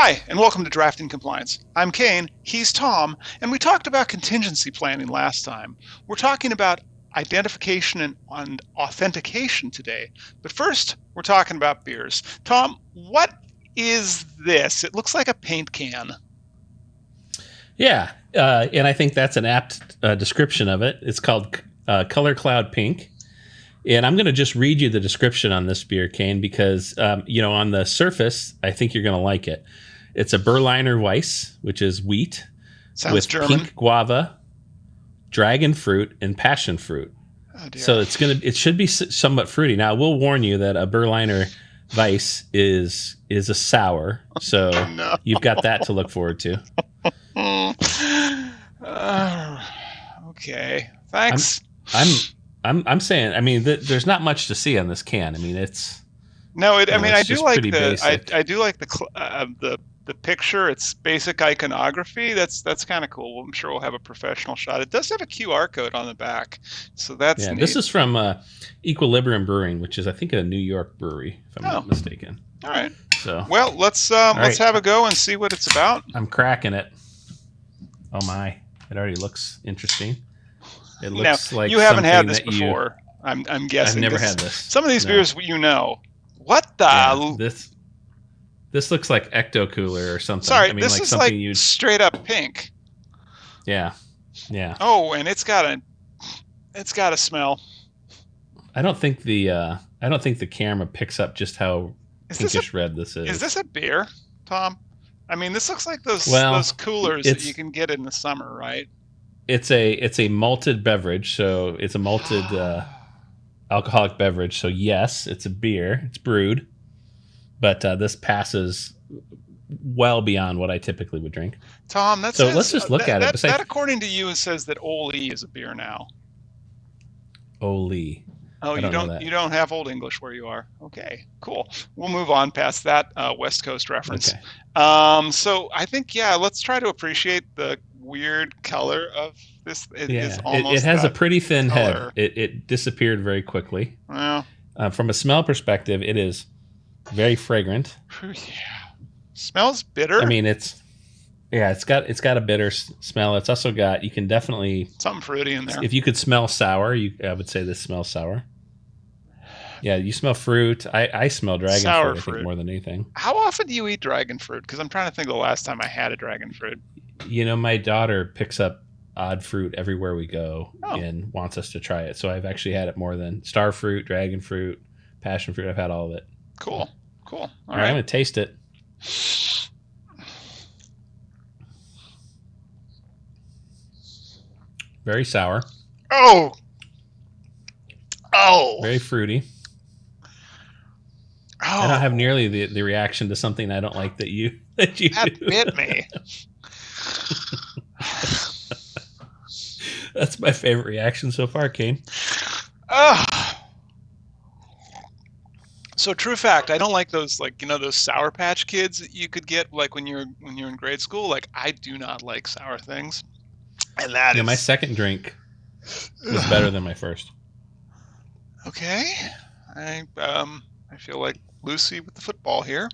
Hi, and welcome to Drafting Compliance. I'm Kayne, he's Tom, and we talked about contingency planning last time. We're talking about identification and authentication today. But first, we're talking about beers. Tom, what is this? It looks like a paint can. Yeah, and I think that's an apt description of it. It's called Color Cloud Pink. And I'm going to just read you the description on this beer, Kayne, because, on the surface, I think you're going to like it. It's a Berliner Weisse, which is wheat, Sounds with German. pink guava, dragon fruit, and passion fruit. Oh, dear. So it should be somewhat fruity. Now, I will warn you that a Berliner Weisse is a sour, so No. you've got that to look forward to. Okay, thanks. I'm saying, I mean, there's not much to see on this can. I mean, it's No, it's I do just like pretty basic. I do like the picture. It's basic iconography. That's kind of cool. I'm sure we'll have a professional shot. It does have a QR code on the back, so that's neat. This is from Equilibrium Brewing, which is I think a New York brewery, if I'm not mistaken. All right. So Well, let's have a go and see what it's about. I'm cracking it. Oh my! It already looks interesting. It looks like you haven't had this something before. I'm guessing. I've never had this. Some of these beers What the? This looks like Ecto Cooler or something. Sorry, I mean, this like is something like straight up pink. Yeah. Oh, and it's got a smell. I don't think the camera picks up just how pinkish red this is. Is this a beer, Tom? I mean, this looks like those coolers that you can get in the summer, right? It's a malted beverage, so it's a malted alcoholic beverage. So yes, it's a beer. It's brewed, but this passes well beyond what I typically would drink. Tom, let's just look at it. That, according to you, it says that Ole is a beer now. Ole. Oh, you don't have Old English where you are. Okay, cool. We'll move on past that West Coast reference. Okay. So I think let's try to appreciate the weird color of this. It has a pretty thin head. It disappeared very quickly. Well, from a smell perspective, it is very fragrant. Yeah, smells bitter. I mean, it's got a bitter smell. It's also got, you can definitely something fruity in there. If you could smell sour, I would say this smells sour. Yeah, you smell fruit. I smell dragon sour fruit, I think, more than anything. How often do you eat dragon fruit? Because I'm trying to think of the last time I had a dragon fruit. My daughter picks up odd fruit everywhere we go and wants us to try it. So I've actually had it more than star fruit, dragon fruit, passion fruit. I've had all of it. Cool. All right. I'm going to taste it. Very sour. Oh. Very fruity. Oh. I don't have nearly the reaction to something I don't like that you that do. bit me. That's my favorite reaction so far, Kayne. So true fact, I don't like those those Sour Patch Kids that you could get like when you're in grade school. Like I do not like sour things. And that is my second drink was better than my first. Okay. I feel like Lucy with the football here.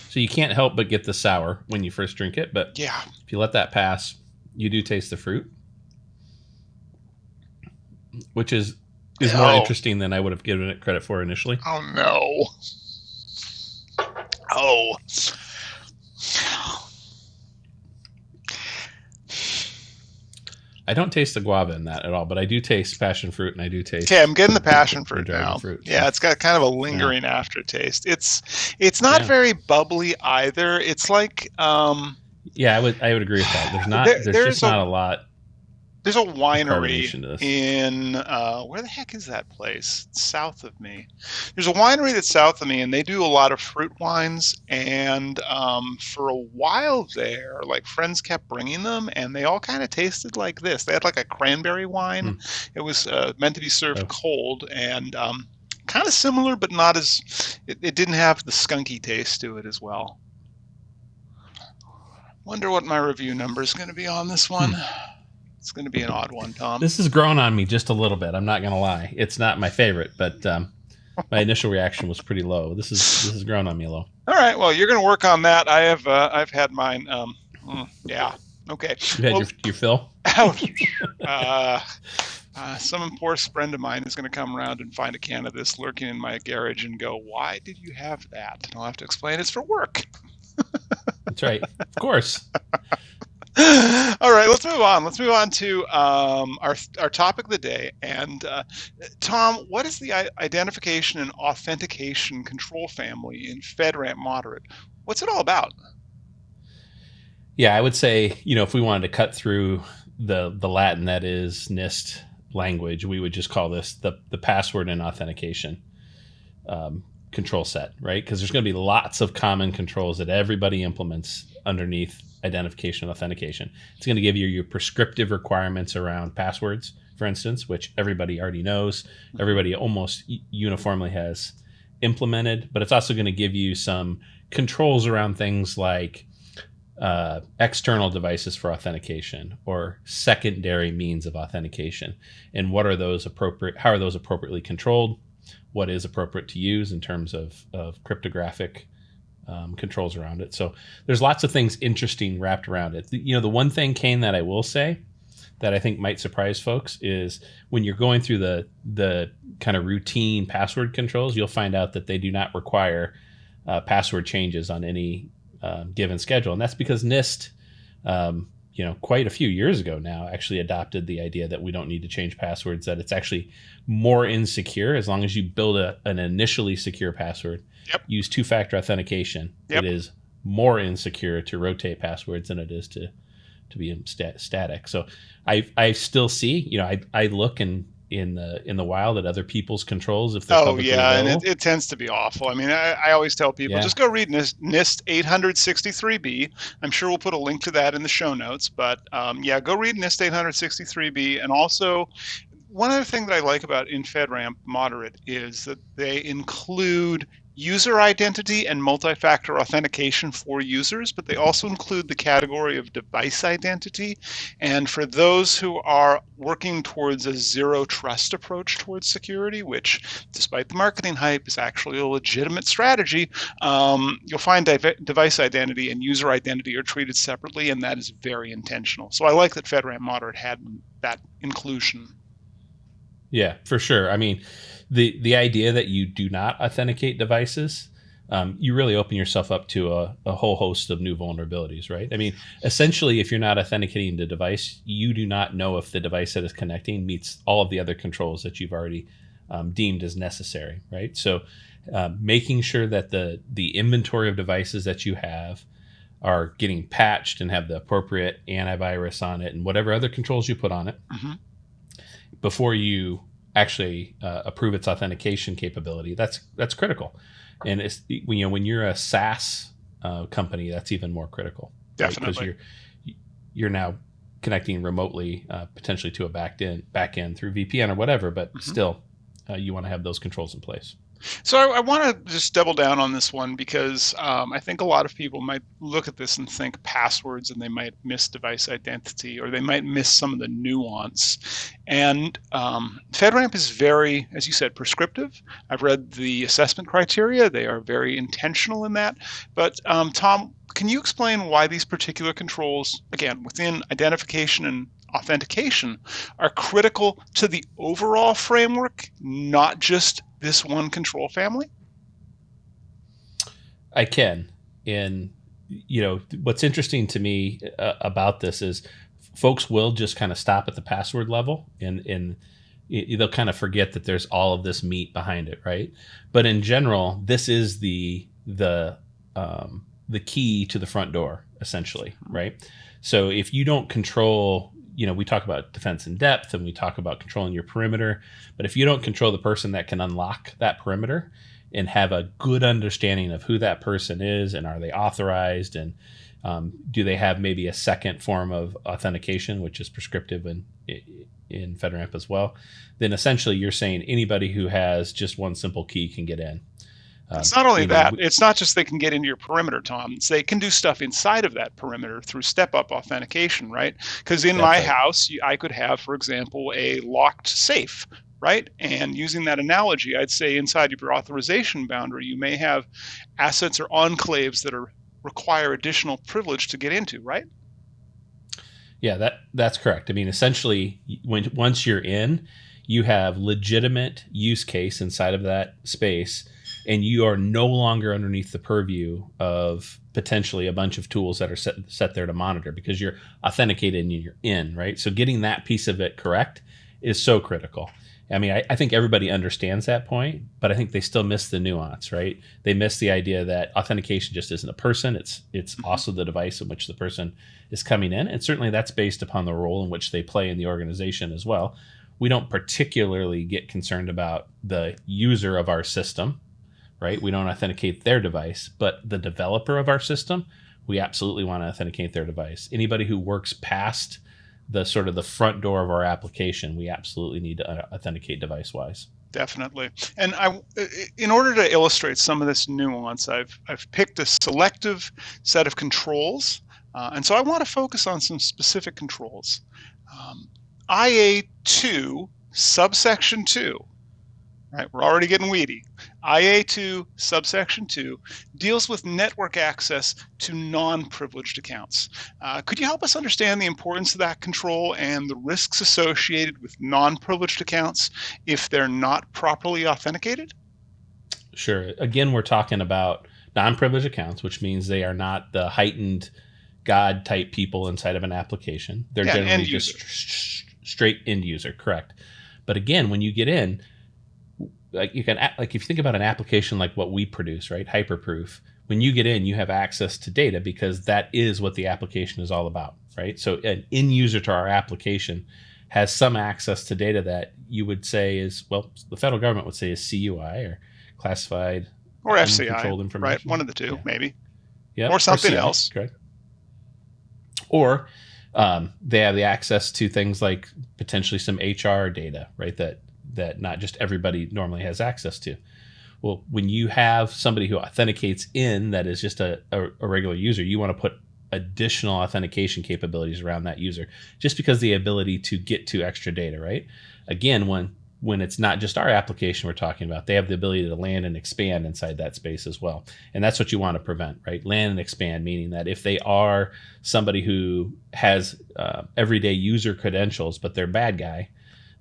So you can't help but get the sour when you first drink it, but if you let that pass, you do taste the fruit, which is more interesting than I would have given it credit for initially. Oh no. Oh. I don't taste the guava in that at all, but I do taste passion fruit, and I do taste. Okay, I'm getting the passion fruit now. Fruit. Yeah, it's got kind of a lingering aftertaste. It's not very bubbly either. It's like yeah, I would agree with that. There's just not a lot. There's a winery in where the heck is that place? It's south of me. There's a winery that's south of me, and they do a lot of fruit wines. And for a while there, like friends kept bringing them, and they all kind of tasted like this. They had like a cranberry wine. It was meant to be served cold, and kind of similar, but not as. It didn't have the skunky taste to it as well. Wonder what my review number is going to be on this one. It's going to be an odd one, Tom. This has grown on me just a little bit. I'm not going to lie. It's not my favorite, but my initial reaction was pretty low. This has grown on me low. All right. Well, you're going to work on that. I've had mine. Yeah. Okay. You had your fill. Ouch. Some poor friend of mine is going to come around and find a can of this lurking in my garage and go, "Why did you have that?" And I'll have to explain it's for work. That's right. Of course. All right, let's move on. Let's move on to our topic of the day. And Tom, what is the identification and authentication control family in FedRAMP Moderate? What's it all about? Yeah, I would say, if we wanted to cut through the Latin that is NIST language, we would just call this the password and authentication control set, right? Because there's going to be lots of common controls that everybody implements underneath identification and authentication. It's going to give you your prescriptive requirements around passwords, for instance, which everybody already knows. Everybody almost uniformly has implemented, but it's also going to give you some controls around things like external devices for authentication or secondary means of authentication, and what are those appropriate? How are those appropriately controlled? What is appropriate to use in terms of cryptographic controls around it? So there's lots of things interesting wrapped around it. The one thing, Kayne, that I will say that I think might surprise folks is when you're going through the kind of routine password controls, you'll find out that they do not require password changes on any given schedule. And that's because NIST, quite a few years ago now, actually adopted the idea that we don't need to change passwords, that it's actually more insecure as long as you build an initially secure password. Yep. Use two-factor authentication. Yep. It is more insecure to rotate passwords than it is to be static. So I still see, I look in the wild at other people's controls if they're publicly available. And it tends to be awful. I mean, I always tell people, just go read NIST 863B. I'm sure we'll put a link to that in the show notes, but go read NIST 863B. And also, one other thing that I like about in FedRAMP Moderate is that they include user identity and multi-factor authentication for users, but they also include the category of device identity. And for those who are working towards a zero trust approach towards security, which despite the marketing hype is actually a legitimate strategy, you'll find device identity and user identity are treated separately, and that is very intentional. So I like that FedRAMP Moderate had that inclusion. Yeah, for sure. I mean, the idea that you do not authenticate devices, you really open yourself up to a whole host of new vulnerabilities, right? I mean, essentially, if you're not authenticating the device, you do not know if the device that is connecting meets all of the other controls that you've already deemed as necessary, right? So making sure that the inventory of devices that you have are getting patched and have the appropriate antivirus on it and whatever other controls you put on it before you actually approve its authentication capability, that's critical. And it's when you're a SaaS company, that's even more critical. Definitely, right? Because you're now connecting remotely, potentially to a back end through VPN or whatever, but still, you want to have those controls in place. So I want to just double down on this one because I think a lot of people might look at this and think passwords, and they might miss device identity, or they might miss some of the nuance. And FedRAMP is very, as you said, prescriptive. I've read the assessment criteria. They are very intentional in that. But Tom, can you explain why these particular controls, again, within identification and authentication, are critical to the overall framework, not just this one control family? I can. And, what's interesting to me about this is folks will just kind of stop at the password level and they'll kind of forget that there's all of this meat behind it, right? But in general, this is the key to the front door, essentially, right? So if you don't control, we talk about defense in depth and we talk about controlling your perimeter, but if you don't control the person that can unlock that perimeter and have a good understanding of who that person is and are they authorized and do they have maybe a second form of authentication, which is prescriptive in FedRAMP as well, then essentially you're saying anybody who has just one simple key can get in. It's not only that. It's not just they can get into your perimeter, Tom. It's they can do stuff inside of that perimeter through step-up authentication, right? Because in my house, I could have, for example, a locked safe, right? And using that analogy, I'd say inside of your authorization boundary, you may have assets or enclaves that require additional privilege to get into, right? Yeah, that's correct. I mean, essentially, once you're in, you have legitimate use case inside of that space, and you are no longer underneath the purview of potentially a bunch of tools that are set there to monitor, because you're authenticated and you're in, right? So getting that piece of it correct is so critical. I mean, I think everybody understands that point, but I think they still miss the nuance, right? They miss the idea that authentication just isn't a person. It's also the device in which the person is coming in. And certainly that's based upon the role in which they play in the organization as well. We don't particularly get concerned about the user of our system, right? We don't authenticate their device, but the developer of our system, we absolutely want to authenticate their device. Anybody who works past the sort of the front door of our application, we absolutely need to authenticate device-wise. Definitely. And in order to illustrate some of this nuance, I've picked a selective set of controls. And so I want to focus on some specific controls. IA2 subsection 2. Right, we're already getting weedy. IA2 subsection 2 deals with network access to non-privileged accounts. Could you help us understand the importance of that control and the risks associated with non-privileged accounts if they're not properly authenticated? Sure. Again, we're talking about non-privileged accounts, which means they are not the heightened God type people inside of an application. They're generally just straight end user, correct. But again, when you get in, like you can, like if you think about an application like what we produce, right, Hyperproof, when you get in, you have access to data because that is what the application is all about, right? So an end user to our application has some access to data that you would say is, well, the federal government would say is CUI or classified or FCI, uncontrolled information, right? One of the two, maybe. Yeah, or something or CI, else. Correct. Or they have the access to things like potentially some HR data, right? That not just everybody normally has access to. Well, when you have somebody who authenticates in that is just a regular user, you want to put additional authentication capabilities around that user, just because the ability to get to extra data, right? Again, when it's not just our application we're talking about, they have the ability to land and expand inside that space as well. And that's what you want to prevent, right? Land and expand, meaning that if they are somebody who has everyday user credentials, but they're a bad guy,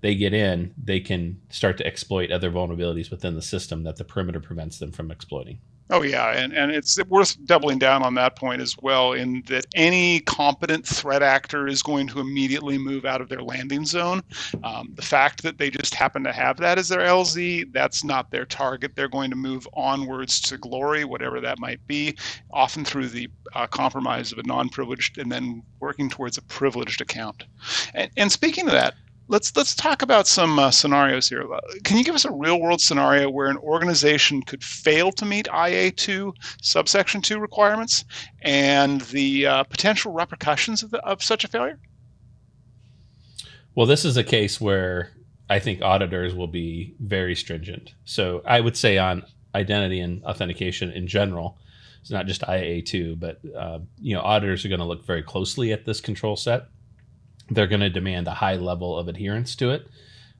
they get in, they can start to exploit other vulnerabilities within the system that the perimeter prevents them from exploiting. Oh, yeah, and it's worth doubling down on that point as well, in that any competent threat actor is going to immediately move out of their landing zone. The fact that they just happen to have that as their LZ, that's not their target. They're going to move onwards to glory, whatever that might be, often through the compromise of a non-privileged and then working towards a privileged account. And speaking of that, let's talk about some scenarios here. Can you give us a real-world scenario where an organization could fail to meet IA2 subsection 2 requirements and the potential repercussions of such a failure? Well, this is a case where I think auditors will be very stringent. So I would say on identity and authentication in general, it's not just IA2, but auditors are going to look very closely at this control set. They're going to demand a high level of adherence to it.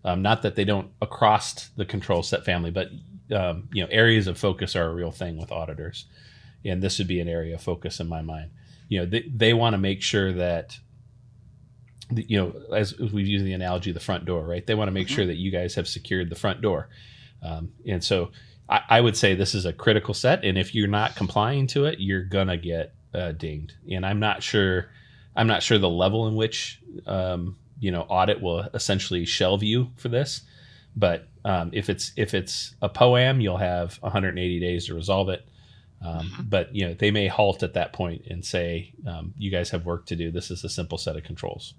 Not that they don't across the control set family, but areas of focus are a real thing with auditors, and this would be an area of focus in my mind. They want to make sure that, as we've used the analogy of the front door, right? They want to make sure that you guys have secured the front door, and so I would say this is a critical set, and if you're not complying to it, you're gonna get dinged. And I'm not sure the level in which audit will essentially shelve you for this, but if it's a POAM, you'll have 180 days to resolve it. But they may halt at that point and say, you guys have work to do. This is a simple set of controls.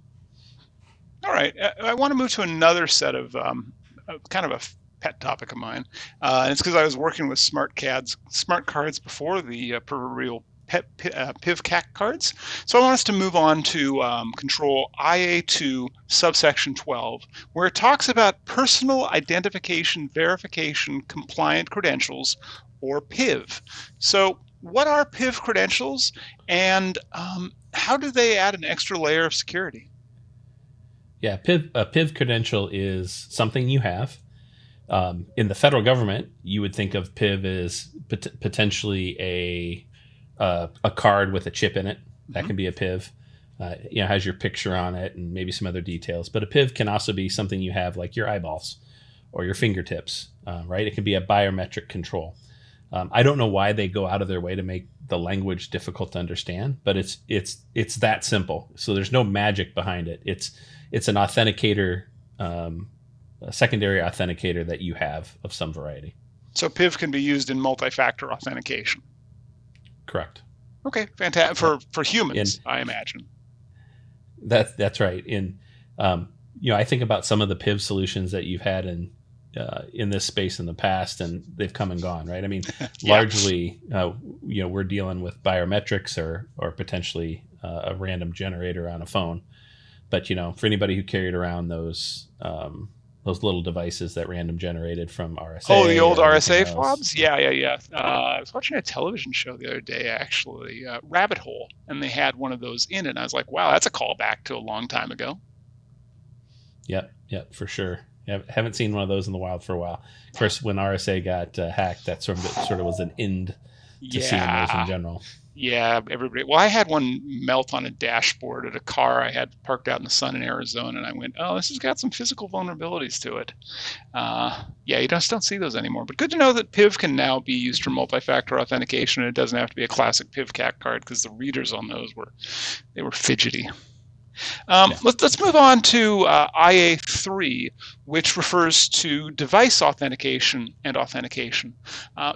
All right, I want to move to another set of kind of a pet topic of mine, and it's because I was working with smart cards before the proverbial PIV-CAC cards. So I want us to move on to control IA2 subsection 12, where it talks about personal identification verification compliant credentials, or PIV. So what are PIV credentials, and how do they add an extra layer of security? Yeah, a PIV credential is something you have. In the federal government, you would think of PIV as potentially a card with a chip in it. That can be a PIV. Has your picture on it and maybe some other details. But a PIV can also be something you have like your eyeballs or your fingertips, right? It can be a biometric control. I don't know why they go out of their way to make the language difficult to understand, but it's that simple. So there's no magic behind it. It's an authenticator, a secondary authenticator that you have of some variety. So PIV can be used in multi-factor authentication. Correct. Okay, fantastic. For humans, I imagine. That's right. I think about some of the PIV solutions that you've had in this space in the past, and they've come and gone, right? I mean, largely, we're dealing with biometrics or potentially a random generator on a phone. But for anybody who carried around those little devices that random generated from RSA. Oh, the old RSA fobs? Yeah. I was watching a television show the other day, actually, Rabbit Hole, and they had one of those in it. And I was like, wow, that's a callback to a long time ago. Yep, for sure. Haven't seen one of those in the wild for a while. Of course, when RSA got hacked, that sort of was an end to seeing those in general. Yeah, everybody. Well, I had one melt on a dashboard at a car I had parked out in the sun in Arizona, and I went, "Oh, this has got some physical vulnerabilities to it." You just don't see those anymore. But good to know that PIV can now be used for multi-factor authentication, and it doesn't have to be a classic PIV-CAC card because the readers on those were fidgety. Let's move on to IA3, which refers to device authentication and authentication.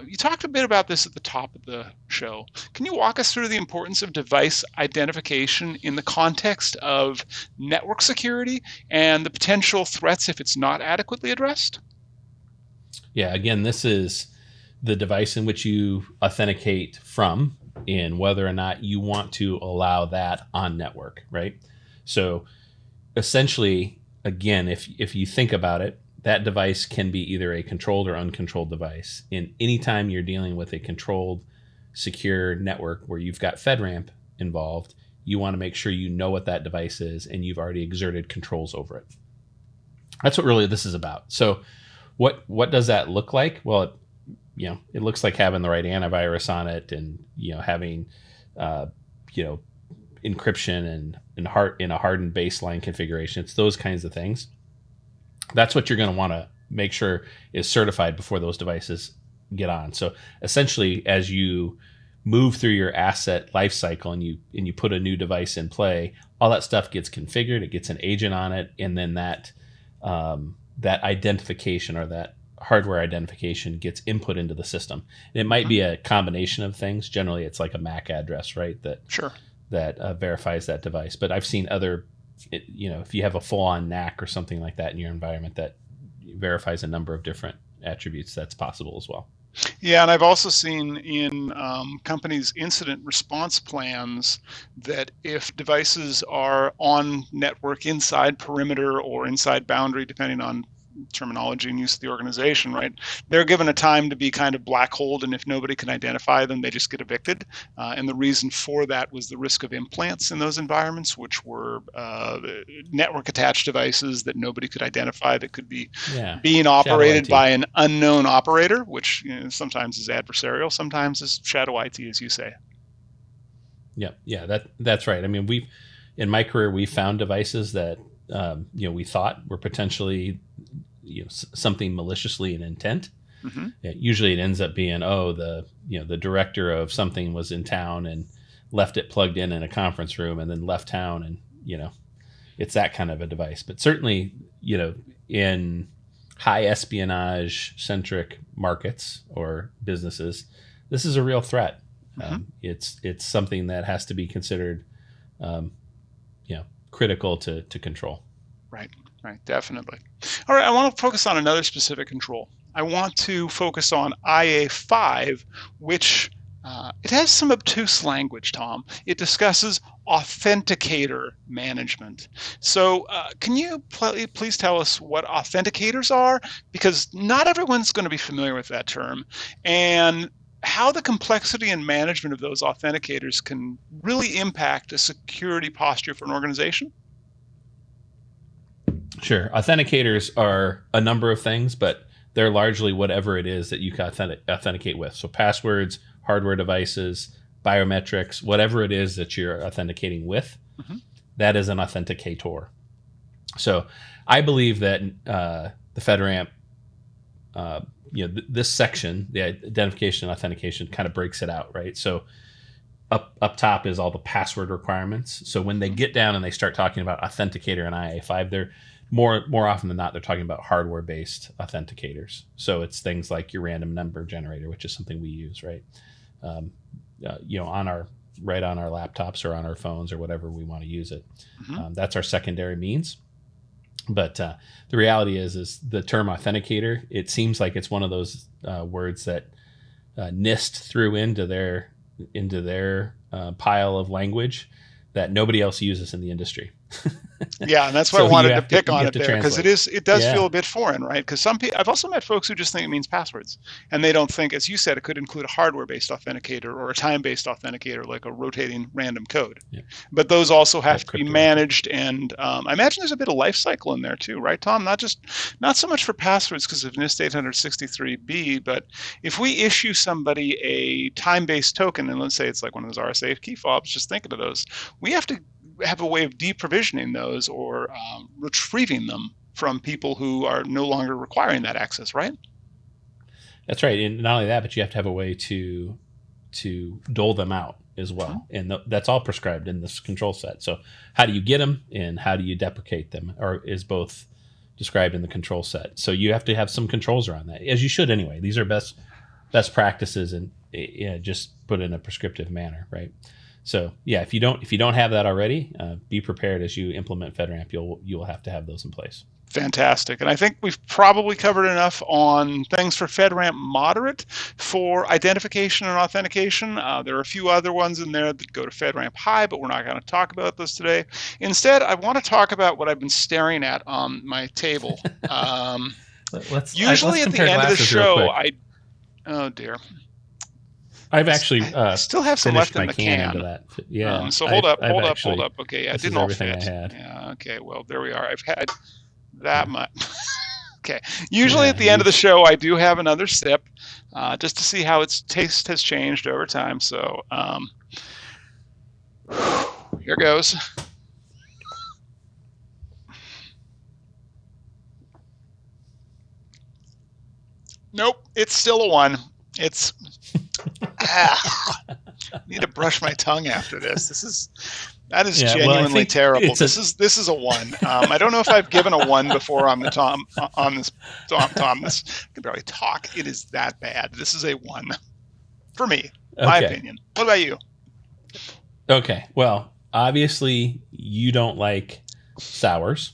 You talked a bit about this at the top of the show. Can you walk us through the importance of device identification in the context of network security and the potential threats if it's not adequately addressed? Yeah, again, this is the device in which you authenticate from and whether or not you want to allow that on network, right? So essentially, again, if you think about it, that device can be either a controlled or uncontrolled device. And anytime you're dealing with a controlled, secure network where you've got FedRAMP involved, you want to make sure you know what that device is and you've already exerted controls over it. That's what really this is about. So what does that look like? Well, it looks like having the right antivirus on it and, having, encryption and in a hardened baseline configuration. It's those kinds of things. That's what you're going to want to make sure is certified before those devices get on. So essentially, as you move through your asset lifecycle and you put a new device in play, all that stuff gets configured. It gets an agent on it, and then that identification or that hardware identification gets input into the system. And it might be a combination of things. Generally, it's like a MAC address, right? That verifies that device. But I've seen other, if you have a full-on NAC or something like that in your environment that verifies a number of different attributes, that's possible as well. Yeah, and I've also seen in companies' incident response plans that if devices are on network inside perimeter or inside boundary, depending on terminology and use of the organization, right? They're given a time to be kind of black holed, and if nobody can identify them, they just get evicted. And the reason for that was the risk of implants in those environments, which were network-attached devices that nobody could identify that could be being operated by an unknown operator, which sometimes is adversarial, sometimes is shadow IT, as you say. Yeah, that's right. I mean, in my career, we found devices that we thought were potentially something maliciously in intent. Mm-hmm. Usually it ends up being, the director of something was in town and left it plugged in a conference room and then left town, and it's that kind of a device. But certainly, in high espionage centric markets or businesses, this is a real threat. Mm-hmm. It's something that has to be considered critical to control. Right, definitely. All right, I want to focus on another specific control. I want to focus on IA5, which it has some obtuse language, Tom. It discusses authenticator management. So can you please tell us what authenticators are? Because not everyone's going to be familiar with that term, and how the complexity and management of those authenticators can really impact a security posture for an organization? Sure. Authenticators are a number of things, but they're largely whatever it is that you can authenticate with. So passwords, hardware devices, biometrics, whatever it is that you're authenticating with, that is an authenticator. So I believe that the FedRAMP, this section, the identification and authentication, kind of breaks it out, right? So up top is all the password requirements. So when they get down and they start talking about authenticator and IA5, they're more often than not, they're talking about hardware-based authenticators. So it's things like your random number generator, which is something we use, right? On our laptops or on our phones or whatever we want to use it. That's our secondary means. But the reality is the term authenticator, it seems like it's one of those words that NIST threw into their pile of language that nobody else uses in the industry. Yeah, and that's why I wanted to pick on it there, because it does feel a bit foreign, right? Because I've also met folks who just think it means passwords, and they don't think, as you said, it could include a hardware-based authenticator or a time-based authauthenticator, like a rotating random code. Yeah. But those also have to be managed, and I imagine there's a bit of life cycle in there too, right, Tom? Not so much for passwords because of NIST 863B, but if we issue somebody a time-based token, and let's say it's like one of those RSA key fobs, just thinking of those, we have to have a way of deprovisioning those or retrieving them from people who are no longer requiring that access, right? That's right. And not only that, but you have to have a way to dole them out as well. And that's all prescribed in this control set. So how do you get them and how do you deprecate them is both described in the control set. So you have to have some controls around that, as you should anyway. These are best practices and just put in a prescriptive manner, right? So yeah, if you don't have that already, be prepared as you implement FedRAMP. You'll have to have those in place. Fantastic. And I think we've probably covered enough on things for FedRAMP Moderate for identification and authentication. There are a few other ones in there that go to FedRAMP High, but we're not going to talk about those today. Instead, I want to talk about what I've been staring at on my table. Usually at the end of the show, oh dear. I've actually I still have some left in the can. Into that. Yeah. So hold up. Okay, yeah, it didn't all fit. Yeah. Okay. Well, there we are. I've had that much. Okay. Usually at the end of the show, I do have another sip, just to see how its taste has changed over time. So here goes. Nope. It's still a 1. It's. I need to brush my tongue after this. That is genuinely terrible. This is a 1. I don't know if I've given a 1 before on this. Tom, this I can barely talk. It is that bad. This is a 1 for me. My opinion. What about you? Okay. Well, obviously you don't like sours,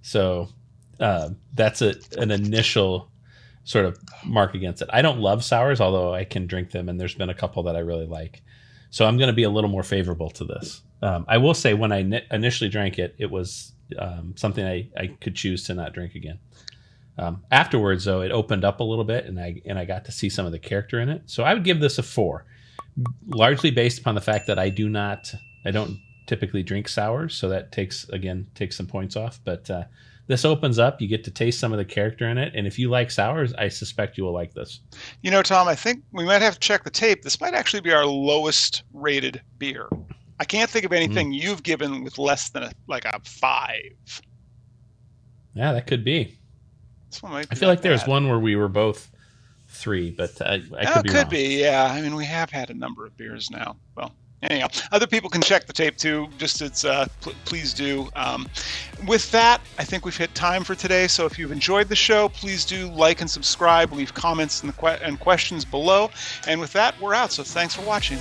so that's an initial sort of mark against it. I don't love sours, although I can drink them, and there's been a couple that I really like. So I'm going to be a little more favorable to this. I will say when I initially drank it, it was something I could choose to not drink again. Afterwards, though, it opened up a little bit, and I got to see some of the character in it. So I would give this a 4, largely based upon the fact that I don't typically drink sours, so that takes some points off. But this opens up. You get to taste some of the character in it. And if you like sours, I suspect you will like this. You know, Tom, I think we might have to check the tape. This might actually be our lowest rated beer. I can't think of anything you've given with less than a 5. Yeah, that could be. This one might be I feel like there's one where we were both 3, but I could be wrong. Could be, yeah. I mean, we have had a number of beers now. Well, anyhow, other people can check the tape too. Please do. With that, I think we've hit time for today. So if you've enjoyed the show, please do like and subscribe. Leave comments and questions below. And with that, we're out. So thanks for watching.